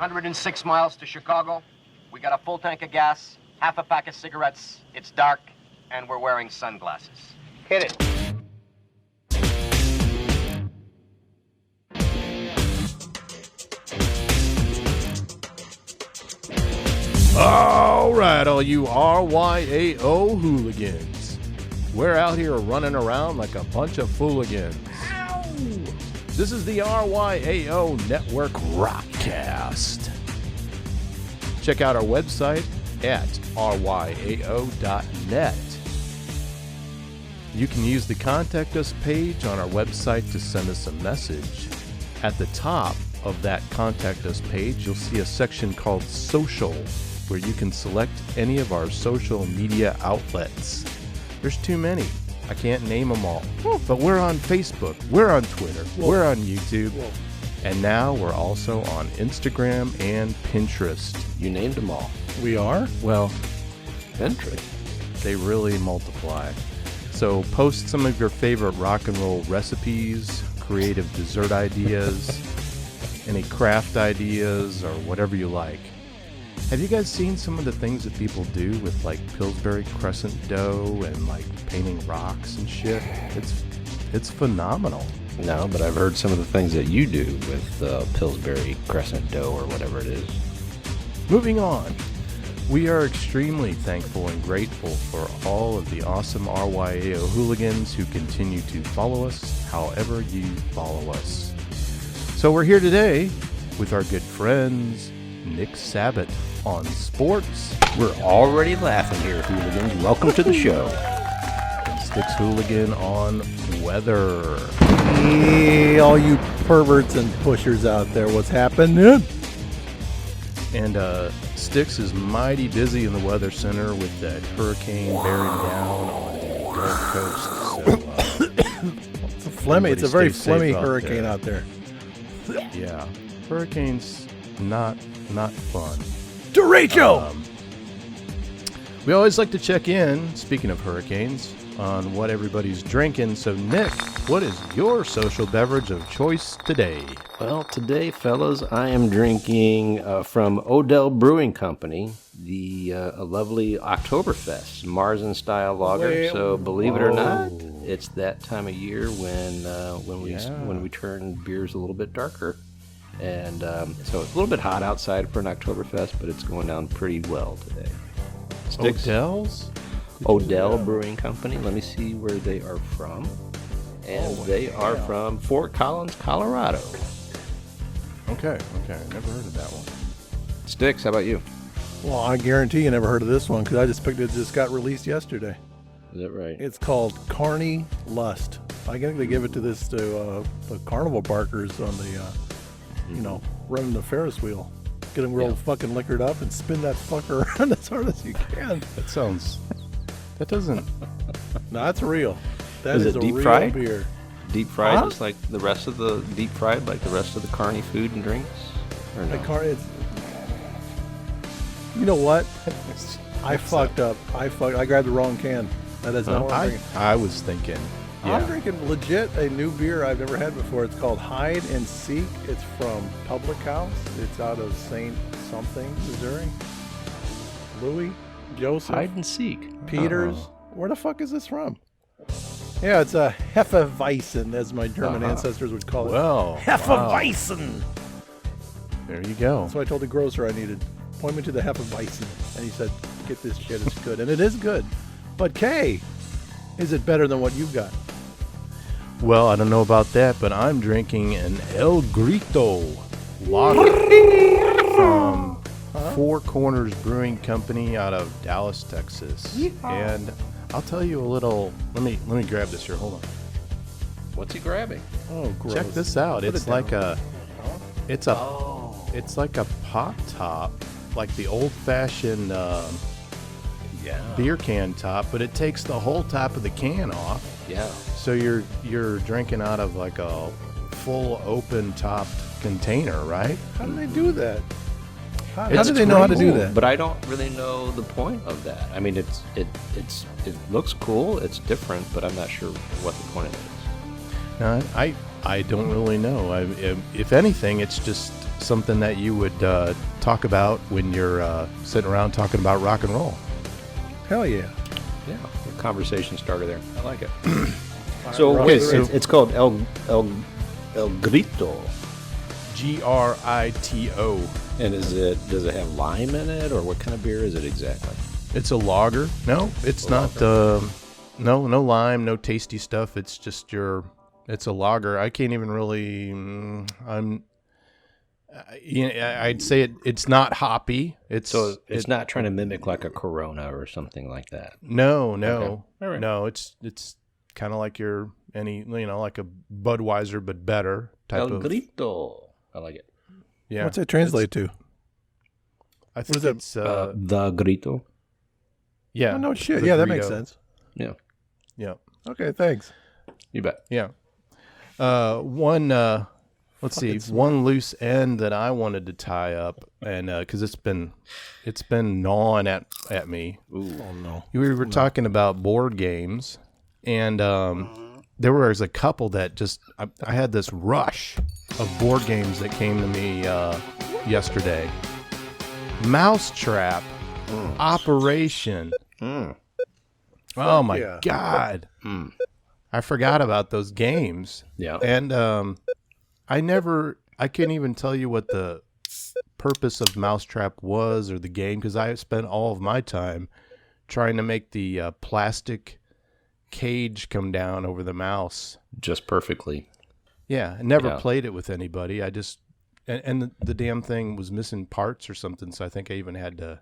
106 miles to Chicago. We got a full tank of gas, half a pack of cigarettes. It's dark, and we're wearing sunglasses. Hit it. All right, all you RYAO hooligans. We're out here running around like a bunch of fooligans. Ow! This is the RYAO Network Rockcast. Check out our website at ryao.net. You can use the Contact Us page on our website to send us a message. At the top of that Contact Us page, you'll see a section called Social, where you can select any of our social media outlets. There's too many. I can't name them all. But we're on Facebook, we're on Twitter, we're on YouTube, and now we're also on Instagram and Pinterest. You named them all. We are? Well, Pinterest. they really multiply. So post some of your favorite rock and roll recipes, creative dessert ideas, any craft ideas, or whatever you like. Have you guys seen some of the things that people do with like Pillsbury crescent dough and like painting rocks and shit? It's phenomenal. No, but I've heard some of the things that you do with Pillsbury crescent dough or whatever it is. Moving on. We are extremely thankful and grateful for all of the awesome RYAO hooligans who continue to follow us however you follow us. So we're here today with our good friends Nick Sabat on sports. We're already laughing here, hooligans. Welcome to the show. Stix hooligan on weather. Hey, all you perverts and pushers out there, what's happening? And Stix is mighty busy in the weather center with that hurricane bearing down on the Gulf Coast. So, It's a very stay safe phlegmy out hurricane there. out there. Yeah, hurricanes not fun. Derecho! We always like to check in, speaking of hurricanes, on what everybody's drinking. So, Nick, what is your social beverage of choice today? Well, today, fellas, I am drinking from Odell Brewing Company, a lovely Oktoberfest Marzen-style lager. So, believe it or not, it's that time of year when we turn beers a little bit darker. And so it's a little bit hot outside for an Oktoberfest, but it's going down pretty well today. Stix. Odell Brewing Company. Let me see where they are from. And they are from Fort Collins, Colorado. Okay, never heard of that one. Stix, how about you? Well, I guarantee you never heard of this one because I just picked it. It just got released yesterday. Is that right? It's called Carney Lust. I think they give it to the carnival barkers on the, running the Ferris wheel. Get them real fucking liquored up and spin that fucker around as hard as you can. That doesn't... No, that's real. That Is is it a deep real fried? beer. Deep fried, Huh? just like the rest of the deep fried, like the rest of the Carney food and drinks? Or no? You know what? I fucked up. I grabbed the wrong can. That is not what I'm drinking. I was thinking... Yeah. I'm drinking legit a new beer I've never had before. It's called Hide and Seek. It's from Public House. It's out of St. something, Missouri. Louis, Joseph, Hide and Seek. Peters. Where the fuck is this from? Yeah, it's a Hefeweizen, as my German ancestors would call it. Well, Hefeweizen. There you go. So I told the grocer I needed. Point me to the Hefeweizen. And he said, get this shit, it's good. And it is good. But Kay, is it better than what you've got? Well, I don't know about that, but I'm drinking an El Grito lager from Four Corners Brewing Company out of Dallas, Texas. Yeehaw. And I'll tell you a little. Let me grab this here. Hold on. What's he grabbing? Oh, gross. Check this out. Put It's it like down. it's like a pop top, like the old-fashioned beer can top, but it takes the whole top of the can off. Yeah. So you're drinking out of like a full open topped container, right? How do they do that? How It's do they know how to pretty do Cool, that? but I don't really know the point of that. I mean, it looks cool. It's different, but I'm not sure what the point of it is. No, I don't really know. If anything, it's just something that you would talk about when you're sitting around talking about rock and roll. Hell yeah. Yeah, the conversation starter there. I like it. So it's called El Grito. Grito. And does it have lime in it, or what kind of beer is it exactly? It's a lager. No, it's not. No lime, no tasty stuff. It's just it's a lager. I can't even really. I'd say it's not hoppy. It's not trying to mimic like a Corona or something like that. No. Okay. All right. No. It's kind of like like a Budweiser but better type El of. Grito. I like it. Yeah. What's it translate to? I think it's the Grito. Yeah. Oh, no shit. The Yeah, that Grito. makes sense. Yeah. Okay, thanks. You bet. Yeah. One one loose end that I wanted to tie up, and because it's been gnawing at me. Ooh. Oh no. We were talking about board games, and there was a couple that just I had this rush of board games that came to me yesterday. Mousetrap, Operation. Oh my yeah. God. I forgot about those games. Yeah. And I couldn't even tell you what the purpose of Mousetrap was or the game, because I spent all of my time trying to make the plastic cage come down over the mouse. Just perfectly. Yeah. I never played it with anybody. I just, and the damn thing was missing parts or something, so I think I even had to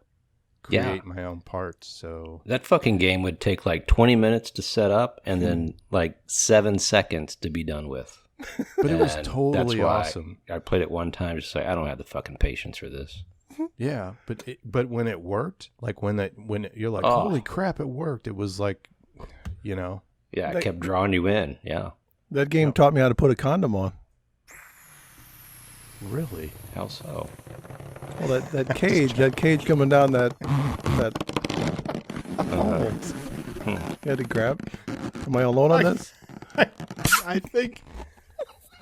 create my own parts. So that fucking game would take like 20 minutes to set up and then like 7 seconds to be done with. But it was totally awesome. I played it one time just like I don't have the fucking patience for this. Yeah, but when it worked, like when you're like, holy crap, it worked. It was like, Yeah, it kept drawing you in. Yeah. That game taught me how to put a condom on. Really? How so? Well, that cage coming down that you had to grab. Am I alone on this? I think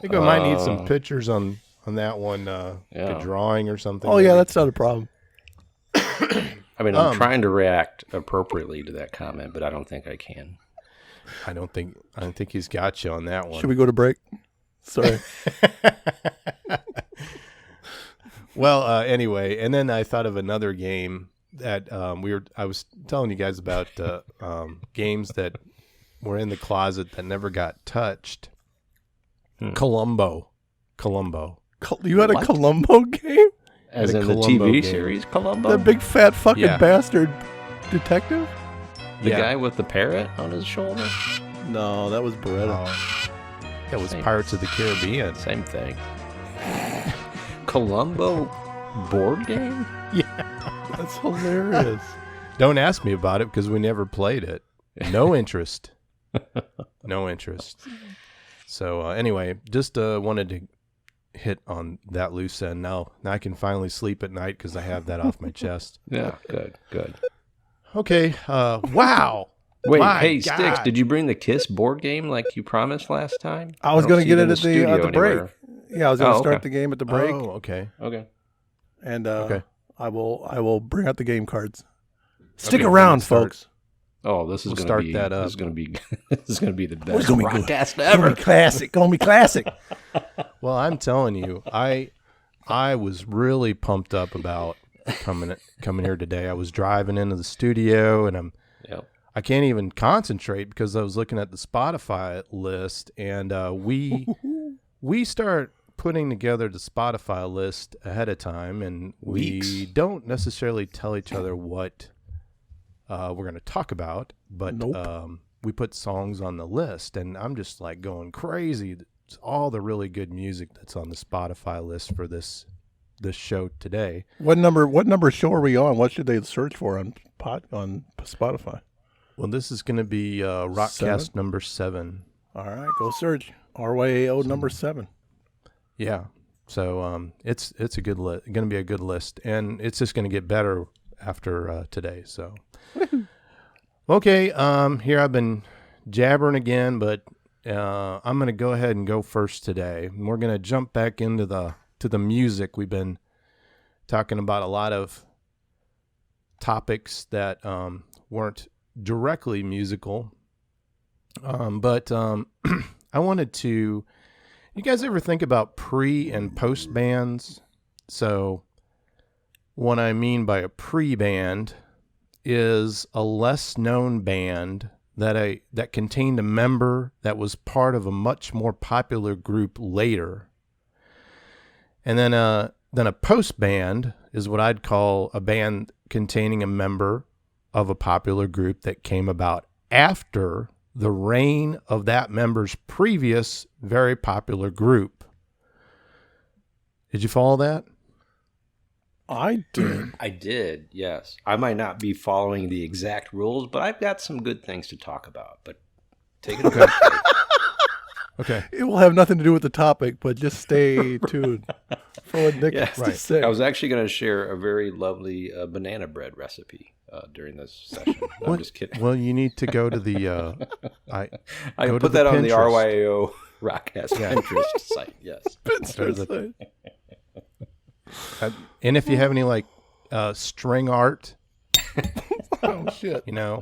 I might need some pictures on that one, like a drawing or something. Oh yeah, that's not a problem. I mean, I'm trying to react appropriately to that comment, but I don't think I can. I don't think he's got you on that one. Should we go to break? Sorry. Well, anyway, and then I thought of another game that I was telling you guys about games that were in the closet that never got touched. Columbo. You had a Columbo game? As in the Columbo TV game. series Columbo? That big fat fucking bastard detective? The guy with the parrot on his shoulder? No, that was Beretta. That was Pirates of the Caribbean. Same thing. Columbo board game? Yeah. That's hilarious. Don't ask me about it because we never played it. No interest. No interest. So anyway, just wanted to hit on that loose end. Now I can finally sleep at night because I have that off my chest. Yeah, good. Okay. Wow. Wait, My hey, God. Stix, did you bring the Kiss board game like you promised last time? I was going to get it at the break. Anywhere. Yeah, I was going to start okay. the game at the break. Oh, okay. Okay. And Okay. I will bring out the game cards. Stick Okay, around, start. folks. Oh, this is We'll going to start be that up. This is going to be this is going to be the best gonna be good. Rockcast Gonna ever. be classic. Gonna be classic. Well, I'm telling you, I was really pumped up about coming here today. I was driving into the studio, and I can't even concentrate because I was looking at the Spotify list, and we start putting together the Spotify list ahead of time, and we don't necessarily tell each other what we're going to talk about, but we put songs on the list, and I'm just like going crazy. It's all the really good music that's on the Spotify list for this show today. What number show are we on? What should they search for on Spotify? Well, this is going to be Rockcast number 7. All right, go search RYAO number 7. Yeah, so it's a good going to be a good list, and it's just going to get better after today. So, okay, here I've been jabbering again, but I'm going to go ahead and go first today. And we're going to jump back into the to the music. We've been talking about a lot of topics that weren't directly musical. But I wanted to, you guys ever think about pre and post bands? So what I mean by a pre-band is a less known band that contained a member that was part of a much more popular group later. And then a post band is what I'd call a band containing a member of a popular group that came about after the reign of that member's previous very popular group. Did you follow that? I did. I did, yes. I might not be following the exact rules, but I've got some good things to talk about. But take it away. Okay. It will have nothing to do with the topic, but just stay tuned for what Nick has to say. I was actually going to share a very lovely banana bread recipe during this session. I'm just kidding. Well, you need to go to the... I can put that on the RYAO Rockcast Pinterest site, yes. And if you have any like string art, Oh, shit. you know,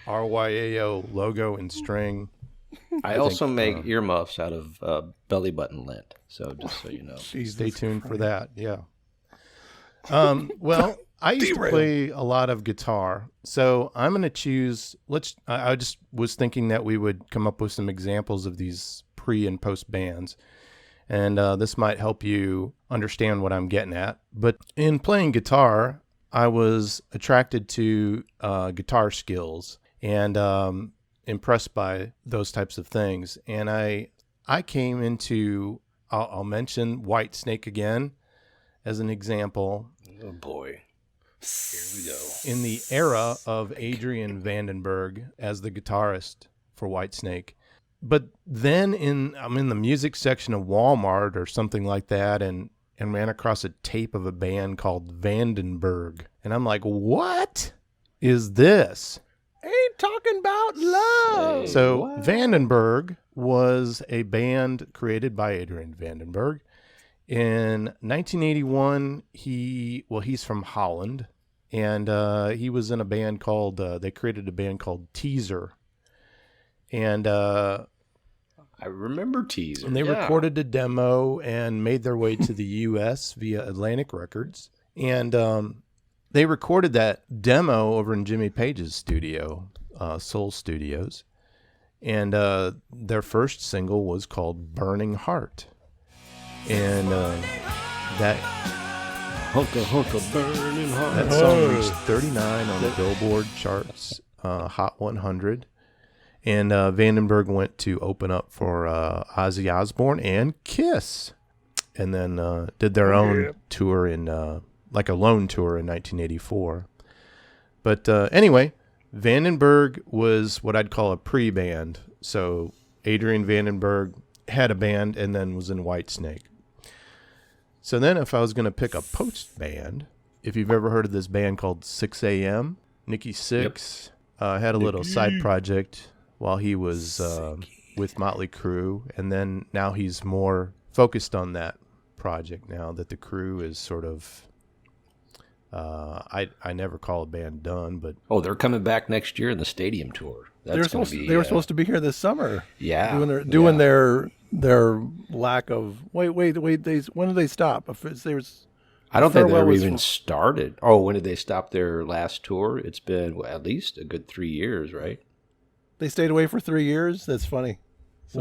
RYAO logo and string. I also make earmuffs out of belly button lint. So just so you know. Stay tuned for that. Yeah. Well, I used to play a lot of guitar, so I'm going to choose. I just was thinking that we would come up with some examples of these pre and post bands, and this might help you understand what I'm getting at. But in playing guitar, I was attracted to guitar skills and impressed by those types of things. And I came into, I'll mention Whitesnake again as an example. Oh boy. Here we go. In the era of Adrian Vandenberg as the guitarist for Whitesnake. But then I'm in the music section of Walmart or something like that and ran across a tape of a band called Vandenberg. And I'm like, what is this? Ain't talking about love. So what? Vandenberg was a band created by Adrian Vandenberg. In 1981, he's from Holland, and he was in a band called, they created a band called Teaser. And I remember Teaser. And they recorded a demo and made their way to the U.S. via Atlantic Records. And they recorded that demo over in Jimmy Page's studio, Soul Studios. And their first single was called Burning Heart. And that burning heart. That song reached 39 on the Billboard charts, Hot 100. And Vandenberg went to open up for Ozzy Osbourne and Kiss. And then did their own tour like a lone tour in 1984. But anyway, Vandenberg was what I'd call a pre-band. So Adrian Vandenberg had a band and then was in Whitesnake. So then if I was going to pick a post band, if you've ever heard of this band called 6 a.m., Nikki Sixx had a little side project while he was with Motley Crue. And then now he's more focused on that project now that the Crew is sort of... I never call a band done, but they're coming back next year in the stadium tour. They were supposed to be here this summer. Yeah, doing their lack of wait. When did they stop? I don't think they ever even started. Oh, when did they stop their last tour? It's been at least a good 3 years, right? They stayed away for 3 years. That's funny. So,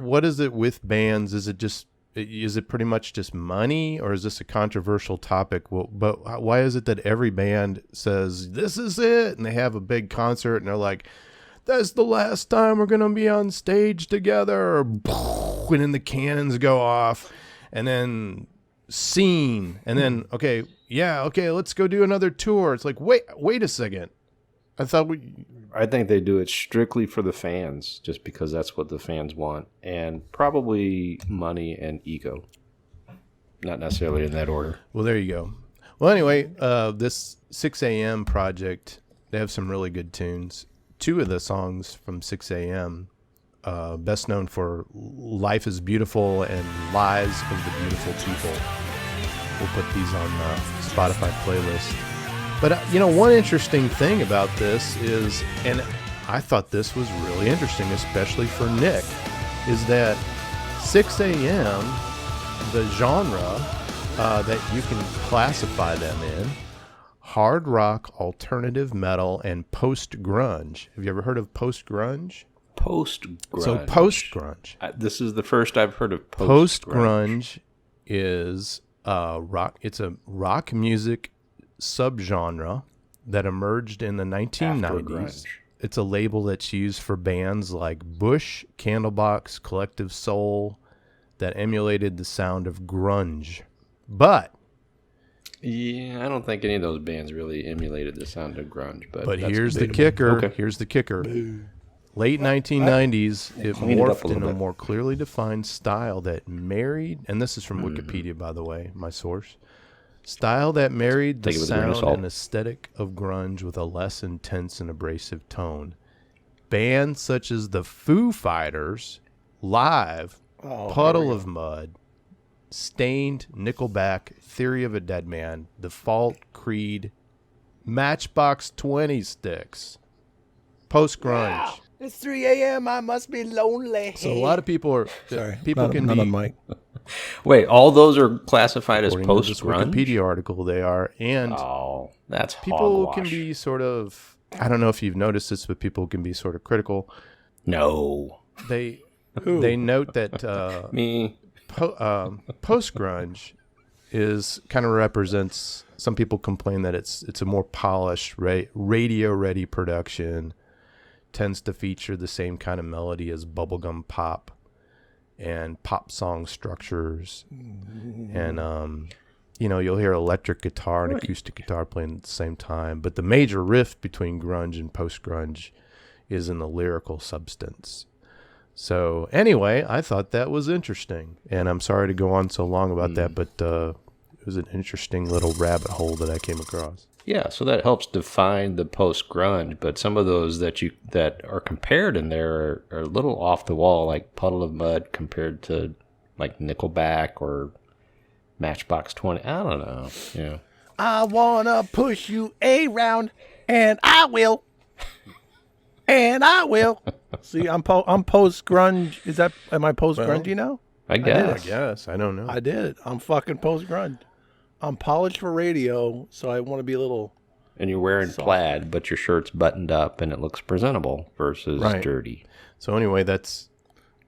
what is it with bands? Is it pretty much just money, or is this a controversial topic? Well, but why is it that every band says, this is it, and they have a big concert, and they're like, that's the last time we're going to be on stage together, and then the cannons go off, and then scene, and then, okay, let's go do another tour. It's like, wait a second. I think they do it strictly for the fans, just because that's what the fans want, and probably money and ego. Not necessarily in that order. Well, there you go. Well, anyway, this 6 a.m. project, they have some really good tunes. Two of the songs from 6 a.m. best known for Life is Beautiful and Lies of the Beautiful People. We'll put these on the Spotify playlist. But, one interesting thing about this is, and I thought this was really interesting, especially for Nick, is that 6 a.m., the genre that you can classify them in, hard rock, alternative metal, and post-grunge. Have you ever heard of post-grunge? Post-grunge. So post-grunge. This is the first I've heard of post-grunge. Post-grunge is rock. It's a rock music subgenre that emerged in the 1990s. It's a label that's used for bands like Bush, Candlebox, Collective Soul that emulated the sound of grunge. But yeah, I don't think any of those bands really emulated the sound of grunge. But here's the kicker. Okay. Here's the kicker. Late 1990s, it morphed in a more clearly defined style that married, and this is from Wikipedia, by the way, my source, style that married the sound and aesthetic of grunge with a less intense and abrasive tone. Bands such as the Foo Fighters, Live, Puddle of Mud, Stained, Nickelback, Theory of a Dead Man, The Fault, Creed, Matchbox 20, Stix, post-grunge. Yeah, it's 3 a.m. I must be lonely. So a lot of people are... Sorry, people not can on be... mic. Wait, all those are classified as According to this post-grunge? Wikipedia article, they are. And that's people hogwash. can be sort of... I don't know if you've noticed this, but people can be sort of critical. No. They note that... Me. Post-grunge is kind of represents... Some people complain that it's a more polished, radio-ready production, tends to feature the same kind of melody as bubblegum pop and pop song structures. And, you'll hear electric guitar and acoustic guitar playing at the same time. But the major rift between grunge and post-grunge is in the lyrical substance. So anyway, I thought that was interesting. And I'm sorry to go on so long about that, but it was an interesting little rabbit hole that I came across. Yeah, so that helps define the post-grunge, but some of those that are compared in there are a little off the wall, like Puddle of Mud compared to like Nickelback or Matchbox 20. I don't know. Yeah. I wanna push you around, and I will. And I will. See, I'm post grunge. Am I post grunge now? I guess. I guess. I don't know. I did it. I'm fucking post grunge. I'm polished for radio, so I want to be a little. And you're wearing plaid, but your shirt's buttoned up and it looks presentable versus dirty. So anyway, that's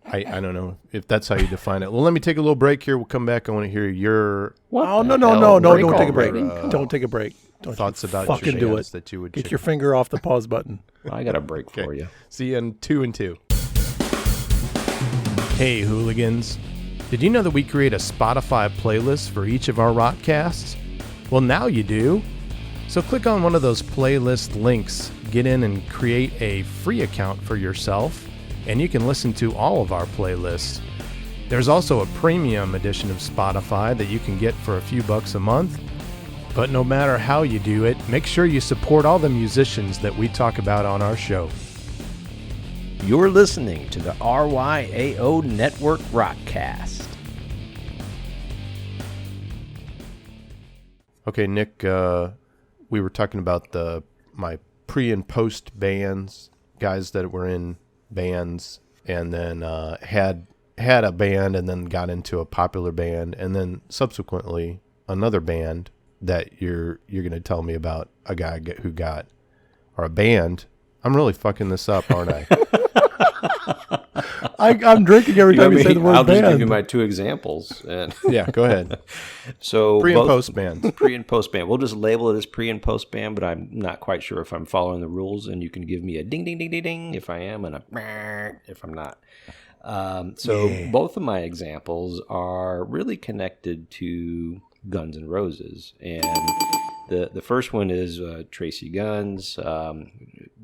I don't know if that's how you define it. Well, let me take a little break here. We'll come back. I want to hear your No! Don't take a break. Don't take a break. Don't thoughts about fucking your do bands it. that you would Get your finger off the pause button. I got a break for you. See you in 2 and 2. Hey, hooligans. Did you know that we create a Spotify playlist for each of our Rockcasts? Well, now you do. So click on one of those playlist links, get in and create a free account for yourself, and you can listen to all of our playlists. There's also a premium edition of Spotify that you can get for a few bucks a month. But no matter how you do it, make sure you support all the musicians that we talk about on our show. You're listening to the RYAO Network Rockcast. Okay, Nick, we were talking about my pre and post bands, guys that were in bands and then had a band and then got into a popular band, and then subsequently another band that you're going to tell me about, a guy who got, or a band. I'm really fucking this up, aren't I? I'm drinking every time you say the word I'll band. just give you my 2 examples. And Yeah, go ahead. so Pre and post bands. Pre and post band. We'll just label it as pre and post band, but I'm not quite sure if I'm following the rules, and you can give me a ding, ding, ding, ding, ding if I am, and a meh if I'm not. Both of my examples are really connected to Guns N' Roses, and the first one is Tracy Guns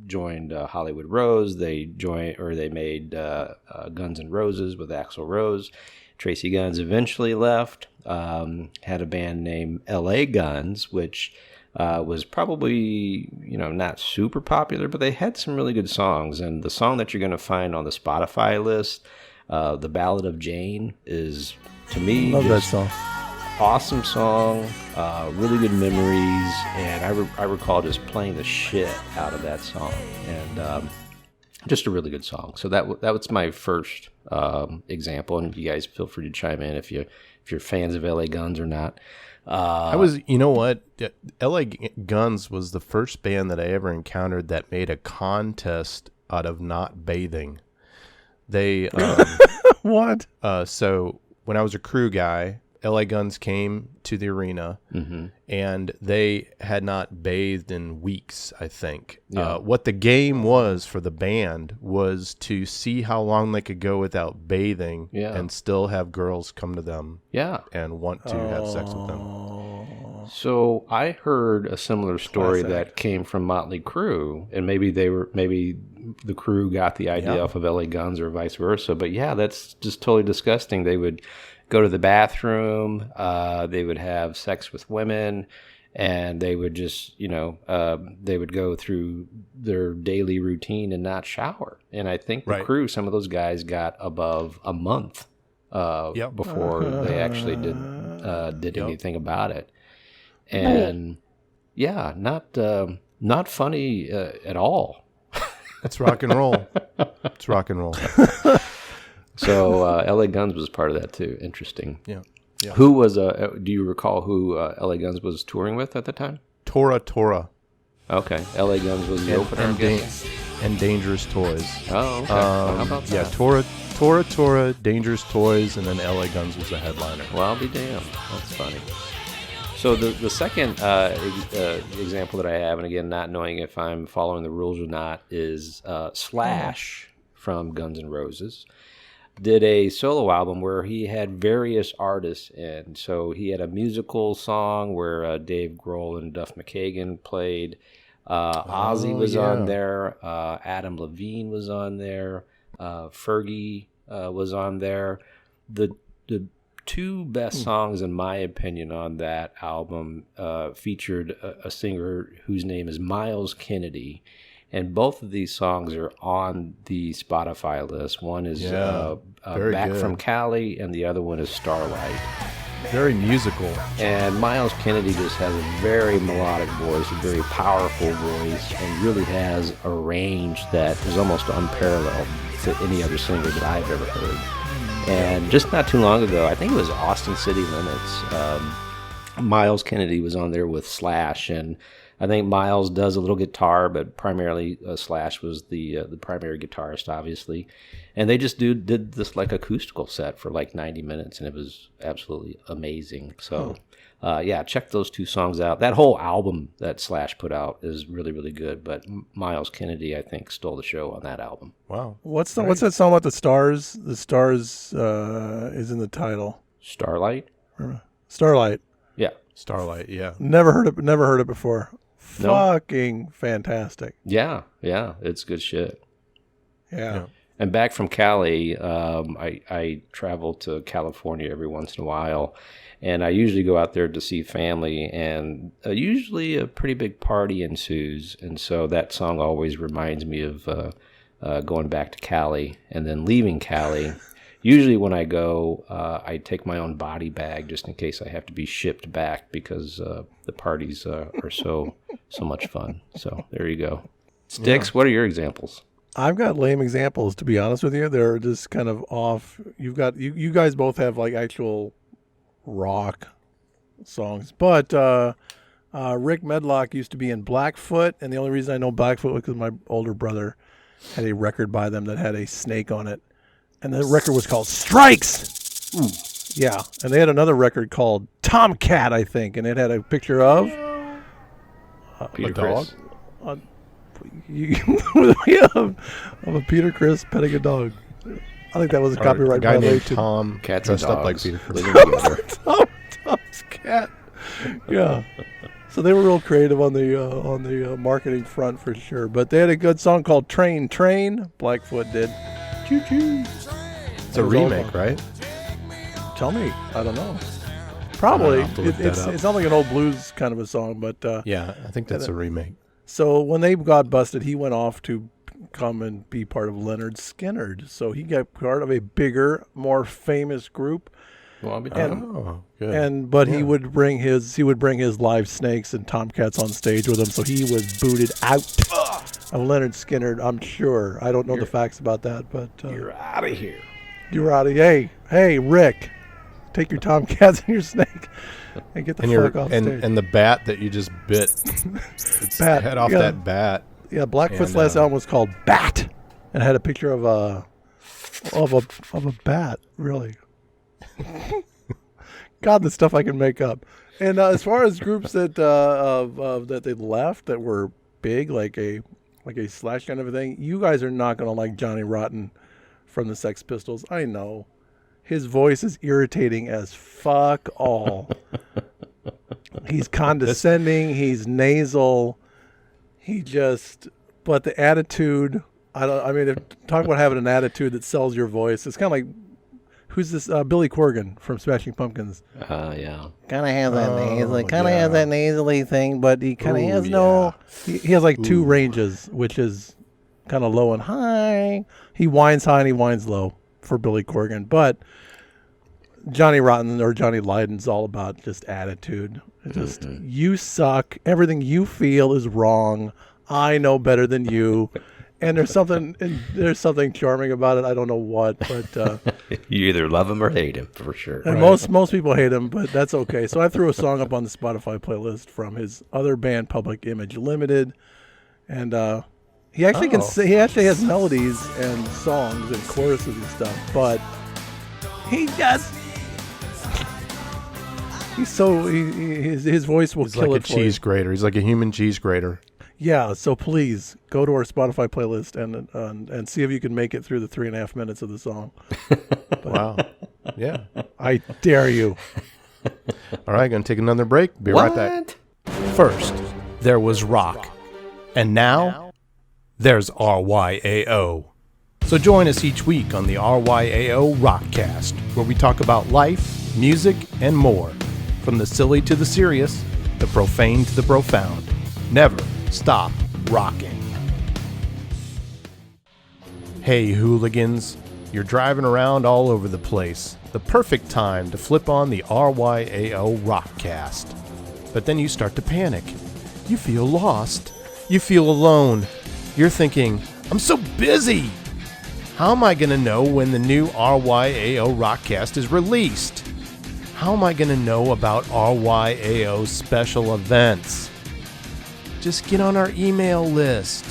joined Hollywood Rose. They made Guns N' Roses with Axl Rose. Tracy Guns eventually left. Had a band named L.A. Guns, which was probably, not super popular, but they had some really good songs. And the song that you're going to find on the Spotify list, The Ballad of Jane, is, to me, Love that song. awesome song, really good memories, and I recall just playing the shit out of that song, and just a really good song. So that was my first example, and you guys feel free to chime in if you're fans of LA Guns or not. I was, you know what? LA Guns was the first band that I ever encountered that made a contest out of not bathing. They What? So when I was a crew guy, LA Guns came to the arena, and they had not bathed in weeks, I think. Yeah. What the game was for the band was to see how long they could go without bathing and still have girls come to them and want to have sex with them. So I heard a similar story that came from Motley Crue, and maybe the crew got the idea off of LA Guns or vice versa. But yeah, that's just totally disgusting. They would go to the bathroom, they would have sex with women, and they would just, they would go through their daily routine and not shower. And I think the crew, some of those guys got above a month before they actually did anything about it. And not funny at all. It's rock and roll. It's rock and roll. So LA Guns was part of that too. Interesting. Yeah. Who was do you recall who LA Guns was touring with at the time? Tora. Okay, LA Guns was the opener. And Dangerous Toys. Oh, okay. How about that? Yeah, Tora, Dangerous Toys, and then LA Guns was the headliner. Well, I'll be damned. That's funny. So the second example that I have, and again, not knowing if I'm following the rules or not, is Slash from Guns N' Roses. Did a solo album where he had various artists in. So he had a musical song where Dave Grohl and Duff McKagan played. Ozzy was on there. Adam Levine was on there. Fergie was on there. The two best songs, in my opinion, on that album featured a singer whose name is Miles Kennedy. And both of these songs are on the Spotify list. One is Back from Cali, and the other one is Starlight. Very musical. And Miles Kennedy just has a very melodic voice, a very powerful voice, and really has a range that is almost unparalleled to any other singer that I've ever heard. And just not too long ago, I think it was Austin City Limits, Miles Kennedy was on there with Slash, and I think Miles does a little guitar, but primarily Slash was the primary guitarist, obviously. And they just did this like acoustical set for like 90 minutes, and it was absolutely amazing. So, check those two songs out. That whole album that Slash put out is really, really good. But Miles Kennedy, I think, stole the show on that album. Wow. What's that song about the stars? The stars is in the title. Starlight? Starlight. Yeah. Starlight, yeah. Never heard it before. No. Fucking fantastic. Yeah, it's good shit. Yeah. And Back from Cali, I travel to California every once in a while, and I usually go out there to see family, and usually a pretty big party ensues, and so that song always reminds me of going back to Cali and then leaving Cali. Usually when I go, I take my own body bag just in case I have to be shipped back because the parties are so much fun. So there you go. Stix, what are your examples? I've got lame examples, to be honest with you. They're just kind of off. You guys both have like actual rock songs, but Rick Medlock used to be in Blackfoot, and the only reason I know Blackfoot was because my older brother had a record by them that had a snake on it. And the record was called Strikes. Ooh. Yeah. And they had another record called Tomcat, I think. And it had a picture of Peter a dog. Criss. Of a Peter Criss petting a dog. I think that was a copyright violation. A guy named violation. Tom Cats dressed and up like dogs Peter Criss. living together. Tom's cat. Yeah. So they were real creative on the marketing front for sure. But they had a good song called Train Train. Blackfoot did. Choo-choo. It's a remake, right? Tell me. I don't know. Probably. I'll have to look that up. It sounds like an old blues kind of a song, but Yeah, I think that's a remake. so when they got busted, he went off to come and be part of Leonard Skinner. So he got part of a bigger, more famous group. Well, I'll be Oh, good. But he would bring his live snakes and tomcats on stage with him. So he was booted out of Leonard Skinner. I'm sure. I don't know the facts about that, but You're out of here. you're out of hey, Rick, take your tomcats and your snake and get the fuck off stage. And the bat that you just bit, Bat, head off yeah. that bat. Yeah, Blackfoot's And, last album was called Bat, and had a picture of a bat. Really, God, the stuff I can make up. And as far as groups that that they left that were big, like a Slash kind of a thing, you guys are not gonna like Johnny Rotten from the Sex Pistols. I know, his voice is irritating as fuck all. He's condescending. He's nasal. But the attitude, talk about having an attitude that sells your voice. It's kind of like, who's this? Billy Corgan from Smashing Pumpkins. Yeah. Kind of has that nasally, has that nasally thing, but he kind of has He has like two ranges, which is kind of low and high. He whines high and he whines low for Billy Corgan. But Johnny Rotten or Johnny Lydon's all about just attitude. Just you suck. Everything you feel is wrong. I know better than you. And there's something charming about it. I don't know what, but You either love him or hate him, for sure. and most people hate him, but that's okay. So I threw a song up on the Spotify playlist from his other band, Public Image Limited, and he actually can sing. He actually has melodies and songs and choruses and stuff, but he just his voice will He's kill like it a for you. cheese grater. He's like a human cheese grater. Yeah, so please go to our Spotify playlist and see if you can make it through the 3.5 minutes of the song. Wow. Yeah. I dare you. All right, going to take another break. Be right back. First, there was rock. And now, there's RYAO. So join us each week on the RYAO Rockcast, where we talk about life, music, and more. From the silly to the serious, the profane to the profound. Never stop rocking. Hey, hooligans. You're driving around all over the place. The perfect time to flip on the RYAO Rockcast. But then you start to panic. You feel lost. You feel alone. You're thinking, I'm so busy. How am I going to know when the new RYAO Rockcast is released? How am I going to know about RYAO special events? Just get on our email list.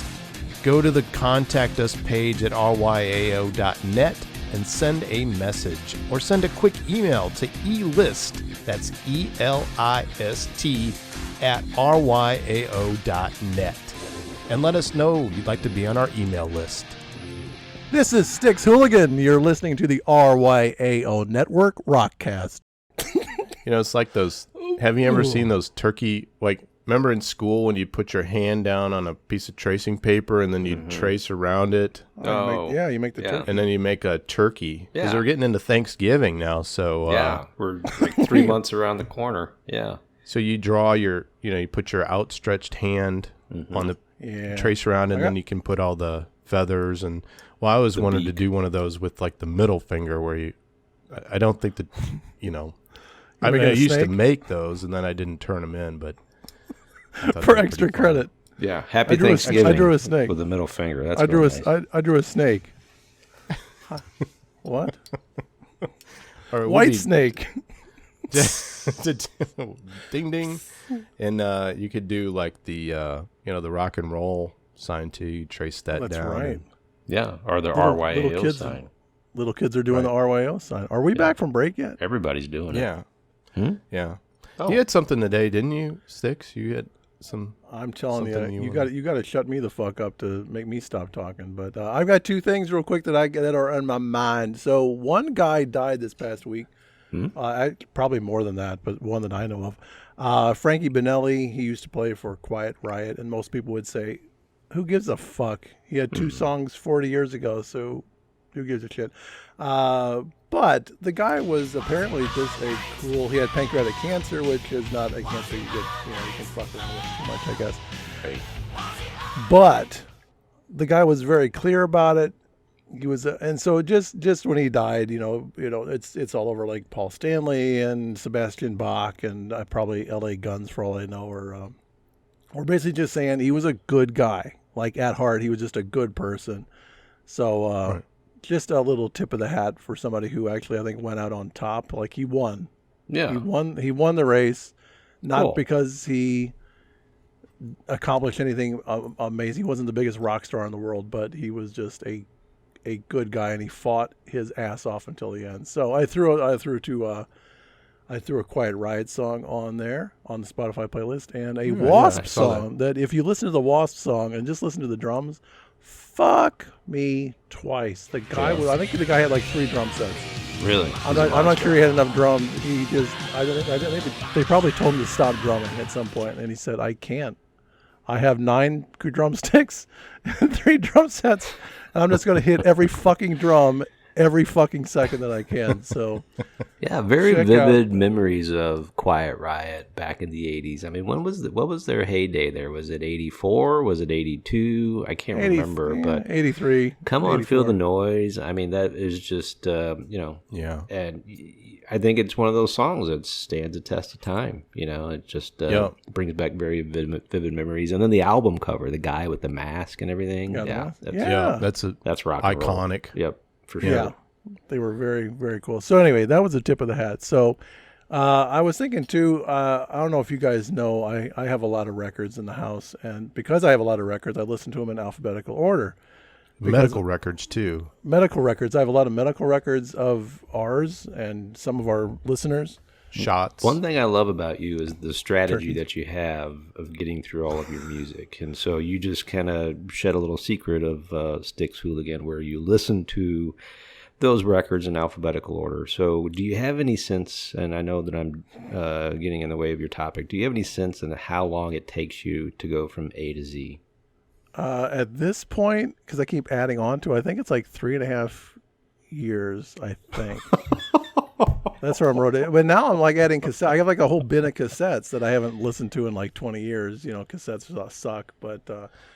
Go to the Contact Us page at ryao.net and send a message. Or send a quick email to elist, that's ELIST, at ryao.net. And let us know you'd like to be on our email list. This is Stix Hooligan. You're listening to the RYAO Network Rockcast. You know, it's like those, have you ever seen those turkey, like, remember in school when you put your hand down on a piece of tracing paper and then you trace around it? You make the turkey. And then you make a turkey. Because Yeah. we're getting into Thanksgiving now, so... Yeah, we're like 3 months around the corner. Yeah. So you draw your, you put your outstretched hand on the trace around, and then you can put all the feathers and... Well, I always wanted to do one of those with, like, the middle finger where you... I don't think that, I mean, I used to make those, and then I didn't turn them in, but... For extra credit. Yeah. Happy Thanksgiving. I drew a snake. With the middle finger. That's I drew nice. I drew a snake. What? Or it would White be- snake. Ding ding. And you could do like the the rock and roll sign too. You trace that That's down. right. Yeah. Or the Little RYAO kids sign. Little kids are doing the RYO sign. Are we back from break yet? Everybody's doing it. Yeah. Hmm? Yeah. Oh. You had something today, didn't you, Stix? You had some. I'm telling Something you, you you got to shut me the fuck up to make me stop talking. But I've got two things real quick that are on my mind. So one guy died this past week. Probably more than that, but one that I know of. Frankie Benelli. He used to play for Quiet Riot, and most people would say, "Who gives a fuck?" He had two songs 40 years ago, so who gives a shit? But the guy was apparently just a cool. He had pancreatic cancer, which is not a cancer you get. You can fuck around with too much, I guess. Right. But the guy was very clear about it. He was, and so just when he died, it's all over like Paul Stanley and Sebastian Bach and probably L.A. Guns for all I know, or we're basically just saying he was a good guy. Like at heart, he was just a good person. So Right. Just a little tip of the hat for somebody who actually I think went out on top. Like he won. Yeah. He won the race, not Cool. because he accomplished anything amazing. He wasn't the biggest rock star in the world, but he was just a good guy, and he fought his ass off until the end. So I threw a Quiet Riot song on there on the Spotify playlist, and a Wasp I saw song that if you listen to the Wasp song and just listen to the drums, fuck me twice. The guy I think the guy had like 3 drum sets. Really? I'm not sure he had enough drums. He just I think they probably told him to stop drumming at some point, and he said, I can't. I have 9 drumsticks and 3 drum sets, and I'm just going to hit every fucking drum every fucking second that I can. So, Yeah, very check vivid memories of Quiet Riot back in the 80s. I mean, what was their heyday there? Was it 84? Was it 82? I can't remember, but 83. Come On, 84. Feel the Noise. I mean, that is just, Yeah. and I think it's one of those songs that stands the test of time. It just brings back very vivid memories. And then the album cover, the guy with the mask and everything. Yeah, That's rock and roll. iconic. Yep, for sure. Yeah, they were very, very cool. So anyway, that was the tip of the hat. So I was thinking too, I don't know if you guys know, I have a lot of records in the house. And because I have a lot of records, I listen to them in alphabetical order. Medical records too. Medical records. I have a lot of medical records of ours and some of our listeners. Shots. One thing I love about you is the strategy Turkey. that you have of getting through all of your music. And so you just kind of shed a little secret of Stix Hooligan where you listen to those records in alphabetical order. So do you have any sense, and I know that I'm getting in the way of your topic, do you have any sense in how long it takes you to go from A to Z? At this point, because I keep adding on to it, I think it's like 3.5 years, I think. That's where I'm wrote it. But now I'm like adding cassettes. I have like a whole bin of cassettes that I haven't listened to in like 20 years. Cassettes suck. But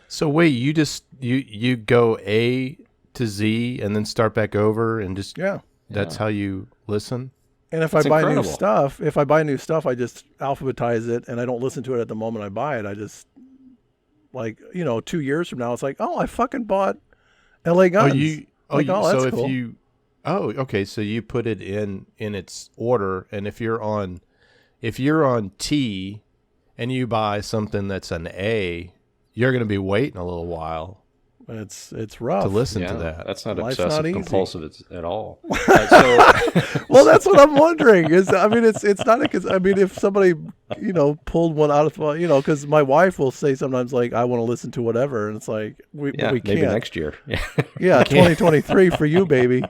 So wait, you go A to Z and then start back over and just that's how you listen? and if That's I buy incredible. new stuff, I just alphabetize it and I don't listen to it at the moment I buy it. I just 2 years from now, it's like, oh, I fucking bought L.A. Guns. That's cool. Okay. So you put it in its order, and if you're on T, and you buy something that's an A, you're going to be waiting a little while It's rough to listen to that. That's not Life's obsessive not easy. compulsive at all. Well, that's what I'm wondering. It's not because if somebody pulled one out of because my wife will say sometimes like I want to listen to whatever, and it's like we can't. Maybe next year. Yeah, 2023 for you, baby.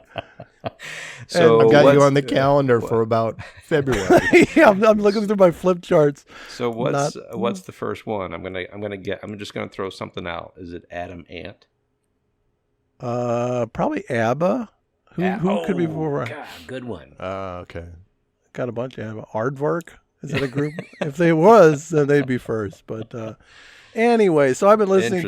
So I've got you what's- on the calendar for about February. Yeah, I'm looking through my flip charts. So what's the first one? I'm just gonna throw something out. Is it Adam Ant? Probably ABBA. Who could be before? God, good one. Okay. Got a bunch of ABBA. Aardvark. Is that a group? If they was, then they'd be first. But anyway, so I've been listening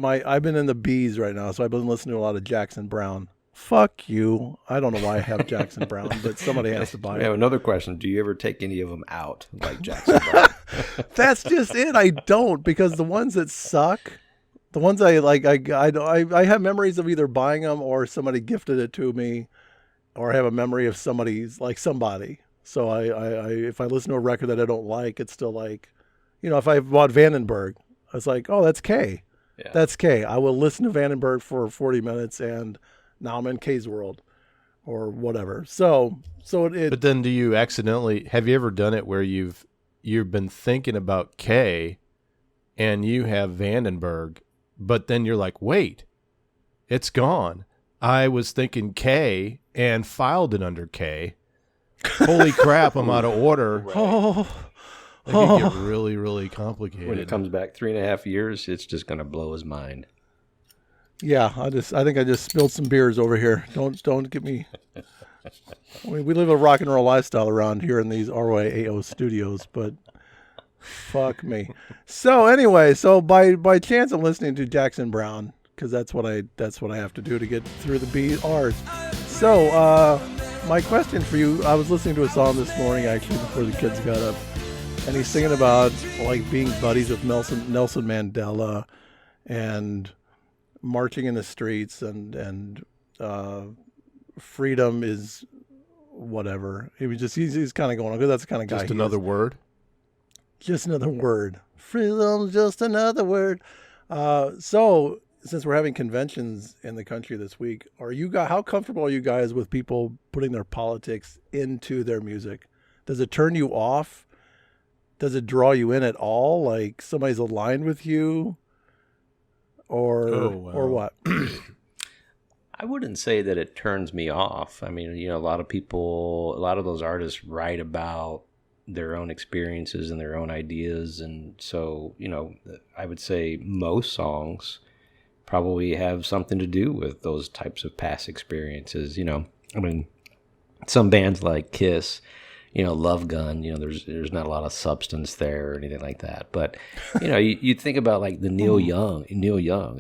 I've been in the B's right now, so I've been listening to a lot of Jackson Brown. Fuck you. I don't know why I have Jackson Brown, but somebody has to buy I have it. another question. Do you ever take any of them out, like Jackson Brown? That's just it. I don't, because the ones that suck, the ones I like, I have memories of either buying them or somebody gifted it to me, or I have a memory of somebody. So if I listen to a record that I don't like, it's still like, if I bought Vandenberg, I was like, oh, that's K. Yeah. That's K. I will listen to Vandenberg for 40 minutes and now I'm in K's world or whatever. So But then do you have you ever done it where you've been thinking about K and you have Vandenberg, but then you're like, wait, it's gone. I was thinking K and filed it under K. Holy crap, I'm out of order. Oh, It can get really, really complicated. When it comes back 3.5 years, it's just going to blow his mind. Yeah, I think I just spilled some beers over here. Don't get me. I mean, we live a rock and roll lifestyle around here in these RYAO studios, but fuck me. So anyway, by chance I'm listening to Jackson Browne because that's what I have to do to get through the BRs. So my question for you, I was listening to a song this morning actually before the kids got up, and he's singing about like being buddies with Nelson Mandela and marching in the streets and freedom is whatever. He's kind of going on because that's the kind of guy. Just another word. Just another word. Freedom's just another word. So since we're having conventions in the country this week, how comfortable are you guys with people putting their politics into their music? Does it turn you off? Does it draw you in at all? Like somebody's aligned with you? Or what? I wouldn't say that it turns me off. I mean, a lot of those artists write about their own experiences and their own ideas. And so, I would say most songs probably have something to do with those types of past experiences. I mean, some bands like Kiss, Love Gun, there's not a lot of substance there or anything like that. But, you think about like the Neil Young.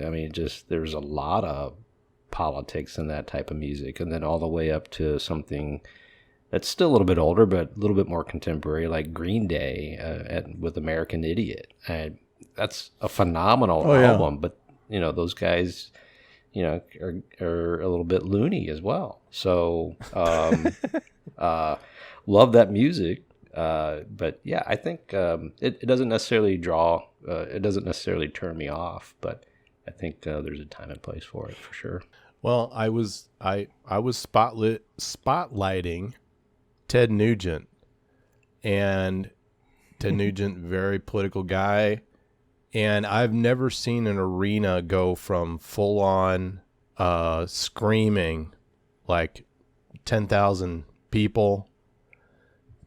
I mean, there's a lot of politics in that type of music. And then all the way up to something that's still a little bit older, but a little bit more contemporary, like Green Day with American Idiot. And that's a phenomenal album. But, those guys, are a little bit loony as well. So, love that music, but yeah, I think it doesn't necessarily it doesn't necessarily turn me off, but I think there's a time and place for it for sure. Well, I was spotlighting Ted Nugent, and Ted Nugent, very political guy, and I've never seen an arena go from full on screaming like 10,000 people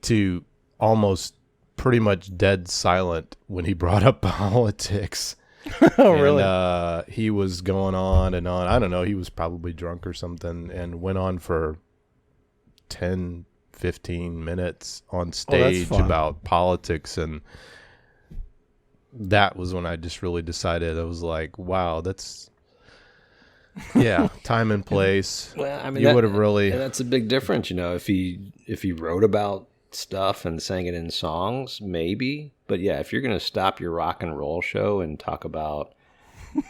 to almost pretty much dead silent when he brought up politics. Oh, really? He was going on and on. I don't know. He was probably drunk or something and went on for 10, 15 minutes on stage about politics. And that was when I just really decided, I was like, wow, that's... Yeah, time and place. Well, I mean, you would have really... That's a big difference, if he wrote about stuff and sang it in songs, maybe. But yeah, if you're going to stop your rock and roll show and talk about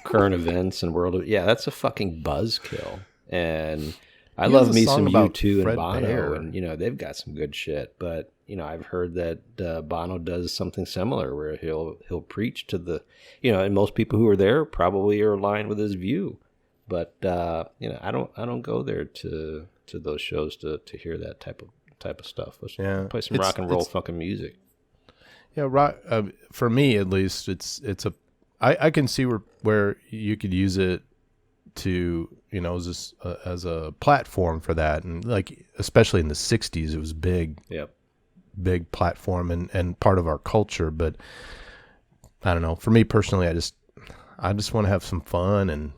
current events and that's a fucking buzzkill. And I love me some U2 and Bono, Bear. And they've got some good shit. But I've heard that Bono does something similar where he'll preach to the, and most people who are there probably are aligned with his view. But I don't go there to those shows to hear that type of stuff. Let's play some rock and roll fucking music. Yeah, rock. For me, at least, I can see where you could use it to as a platform for that, and like especially in the '60s, it was big. Yep. Big platform and part of our culture. But I don't know. For me personally, I just want to have some fun and.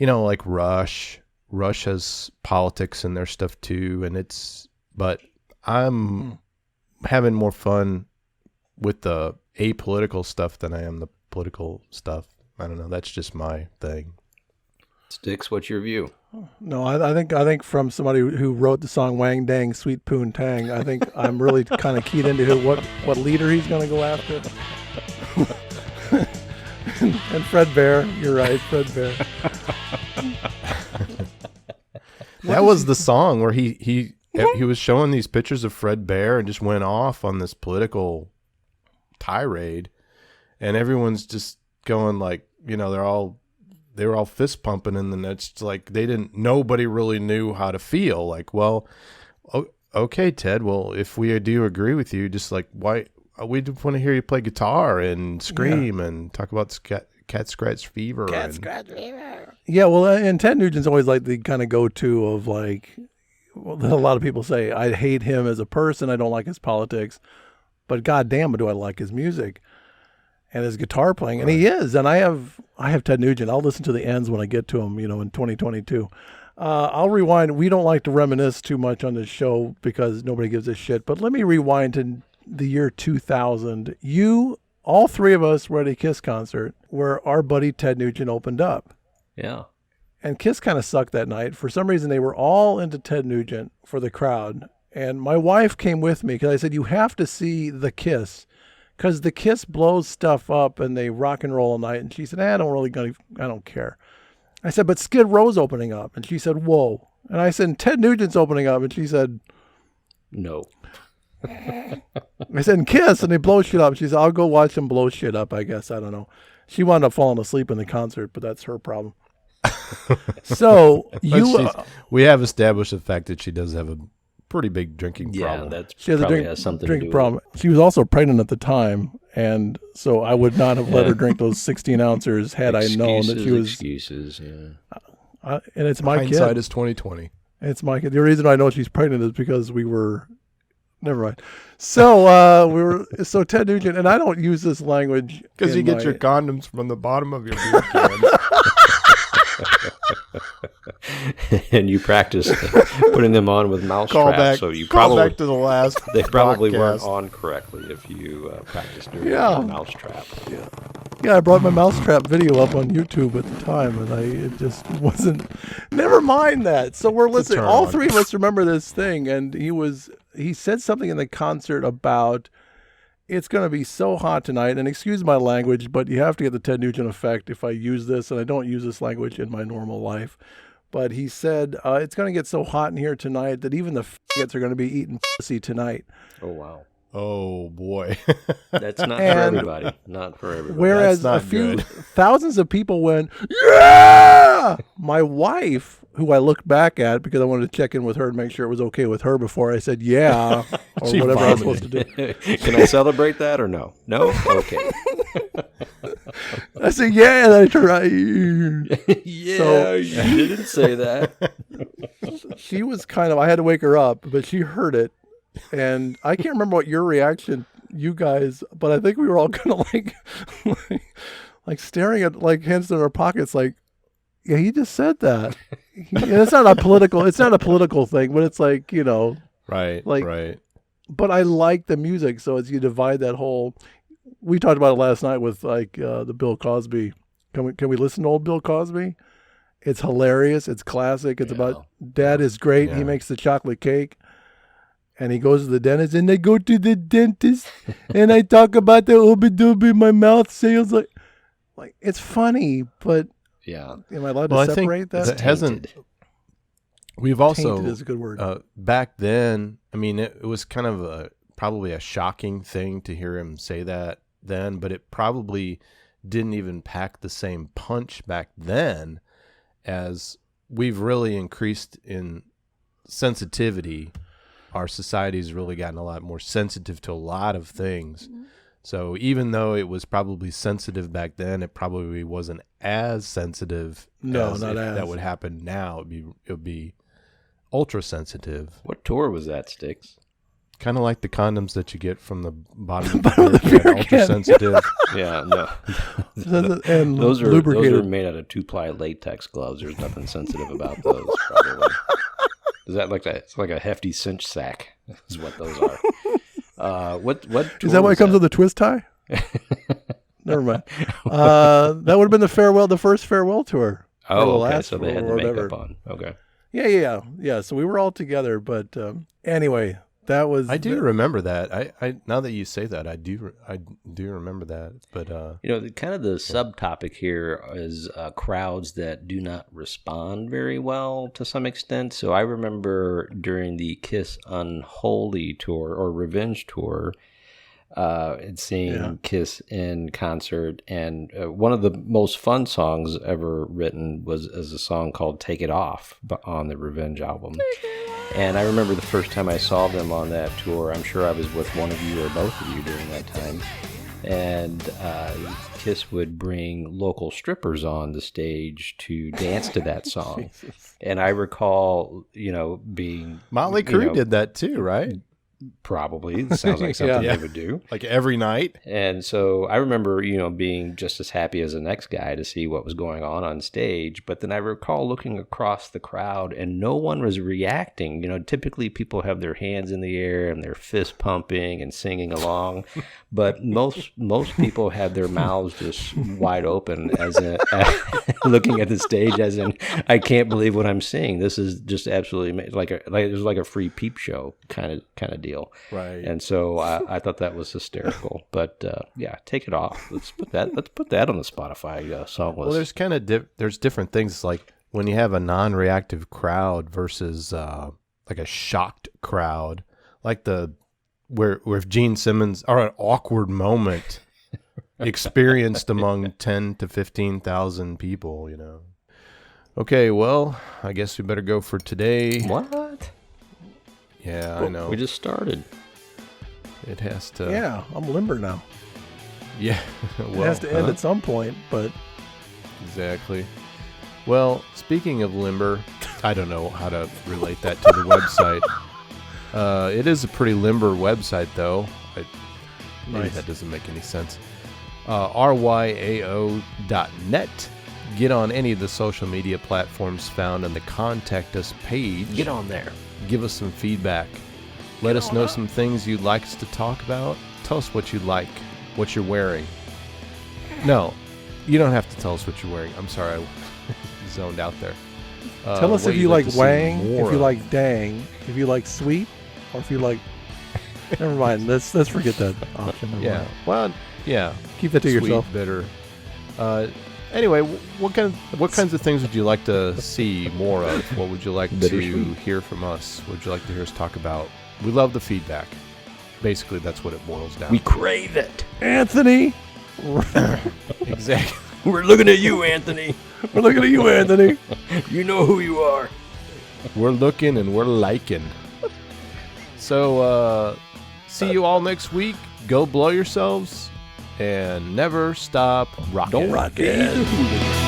Like Rush has politics in their stuff too, but I'm having more fun with the apolitical stuff than I am the political stuff. I don't know. That's just my thing. Stix, what's your view? No, I think from somebody who wrote the song Wang Dang Sweet Poon Tang, I think I'm really kind of keyed into what leader he's going to go after. And Fred Bear, you're right, Fred Bear. That was the song where he was showing these pictures of Fred Bear and just went off on this political tirade, and everyone's just going like, they were all fist pumping, and then it's like nobody really knew how to feel. Like, well, okay, Ted. Well, if we do agree with you, just like why. We just want to hear you play guitar and scream and talk about cat scratch fever. Scratch fever. Yeah, well, and Ted Nugent's always like the kind of go-to of like, well, a lot of people say, I hate him as a person. I don't like his politics, but goddamn, do I like his music and his guitar playing. Right. And he is. And I I have Ted Nugent. I'll listen to the ends when I get to them, in 2022. I'll rewind. We don't like to reminisce too much on this show because nobody gives a shit. But let me rewind to the year 2000. All three of us were at a Kiss concert where our buddy Ted Nugent opened up. Yeah. And Kiss kind of sucked that night. For some reason, they were all into Ted Nugent for the crowd. And my wife came with me because I said, you have to see the Kiss. Because the Kiss blows stuff up and they rock and roll all night. And she said, I don't care. I said, but Skid Row's opening up. And she said, whoa. And I said, Ted Nugent's opening up. And she said, no. I said, Kiss. And they blow shit up. She said, I'll go watch them blow shit up, I guess. I don't know. She wound up falling asleep in the concert, but that's her problem. So we have established the fact that she does have a pretty big drinking problem. Yeah, she has has something to do problem. with it. She was also pregnant at the time, and so I would not have let her drink those 16 ounces had I known that she was. Excuses, yeah. And it's my kid. Hindsight is 20/20. It's my kid. The reason I know she's pregnant is because we were. Never mind. So so Ted Nugent, and I don't use this language because you get your condoms from the bottom of your beer can. And you practice putting them on with mouse Call traps. back, So you call probably back to the last. they probably weren't Rockcast. on correctly if you practiced doing Yeah. a mouse trap. Yeah, I brought my mousetrap video up on YouTube at the time, and it just wasn't. Never mind that. So we're listening. turn All on. three of us remember this thing, and he said something in the concert about it's going to be so hot tonight. And excuse my language, but you have to get the Ted Nugent effect if I use this, and I don't use this language in my normal life. But he said it's going to get so hot in here tonight that even the faggots are going to be eating pussy tonight. Oh wow. Oh boy. That's not for And- everybody. Not for everybody. Whereas That's a not few good. thousands of people went, yeah! My wife, who I looked back at because I wanted to check in with her and make sure it was okay with her before I said yeah or She whatever I was vomited. supposed to do. Can I celebrate that or no? No? Okay. I said yeah, and then I turned around. Yeah, So- you didn't say that. She was I had to wake her up, but she heard it. And I can't remember what your reaction, you guys, but I think we were all kind of like staring at hands in our pockets like, yeah, he just said that. And it's not a political thing, but it's like, Right. Like- right. but I like the music. So as you divide that whole, we talked about it last night with the Bill Cosby. Can we listen to old Bill Cosby? It's hilarious. It's classic. It's about dad is great. Yeah. He makes the chocolate cake and he goes to the dentist and I go to the dentist and I talk about the ooby-dooby, my mouth sales. Like it's funny, but Yeah. am I allowed Well, to I think separate that? that hasn't. Tainted. We've also Tainted is a good word. back then. I mean, it was kind of probably a shocking thing to hear him say that then, but it probably didn't even pack the same punch back then as we've really increased in sensitivity. Our society's really gotten a lot more sensitive to a lot of things. So even though it was probably sensitive back then, it probably wasn't as sensitive. No, as not if as. that would happen now. It would be ultra sensitive, What tour was that, Stix? kind of like the condoms that you get from the bottom of Bottom the of the beer beer can, ultra sensitive. Yeah, no. And Those are lubricated. made out of 2-ply latex gloves. There's nothing sensitive about those, probably. Is that like it's like a hefty cinch sack? Is what those are. What Is that why it comes with a twist tie? Never mind. That would have been the first farewell tour. Or the Oh, okay. last So they had or the whatever. makeup on. Okay. Yeah. So we were all together, but anyway, that was. I do remember that. I now that you say that, I do remember that. But Kind of the subtopic here is crowds that do not respond very well to some extent. So I remember during the Kiss Unholy tour or Revenge tour, seeing Kiss in concert, and one of the most fun songs ever written is a song called "Take It Off" on the Revenge album. And I remember the first time I saw them on that tour. I'm sure I was with one of you or both of you during that time. And Kiss would bring local strippers on the stage to dance to that song. And I recall, being Motley Crue did that too, right? Probably. It sounds like something they would do. Like every night? And so I remember, being just as happy as the next guy to see what was going on stage. But then I recall looking across the crowd and no one was reacting. Typically people have their hands in the air and they're fist pumping and singing along. But most people had their mouths just wide open, as in, looking at the stage, as in, I can't believe what I'm seeing. This is just absolutely it was like a free peep show kind of deal. Right. And so I thought that was hysterical. But take it off. Let's put that on the Spotify song list. Well, there's there's different things, like when you have a non-reactive crowd versus like a shocked crowd, like where if Gene Simmons, or an awkward moment experienced among 10 to 15,000 people, Okay, well, I guess we better go for today. What? Yeah, I know. We just started. It has to. Yeah, I'm limber now. Yeah. It has to end at some point, but. Exactly. Well, speaking of limber, I don't know how to relate that to the website. It is a pretty limber website, though. Maybe that doesn't make any sense. RYAO.net. Get on any of the social media platforms found on the Contact Us page. Get on there. Give us some feedback. Let us know some things you'd like us to talk about. Tell us what you like, what you're wearing. No, you don't have to tell us what you're wearing. I'm sorry, I zoned out there. Tell us if you like Wang, if you like Dang, if you like Sweet, or if you like... Never mind. Let's forget that option. Yeah. Well, yeah. Keep that to Sweet, yourself. Bitter. Anyway, what kinds of things would you like to see more of? What would you like to hear from us? What would you like to hear us talk about? We love the feedback. Basically, that's what it boils down. We crave it. Anthony! Exactly. We're looking at you, Anthony. We're looking at you, Anthony. You know who you are. We're looking and we're liking. So, see you all next week. Go blow yourselves and never stop rocking. Don't rock it.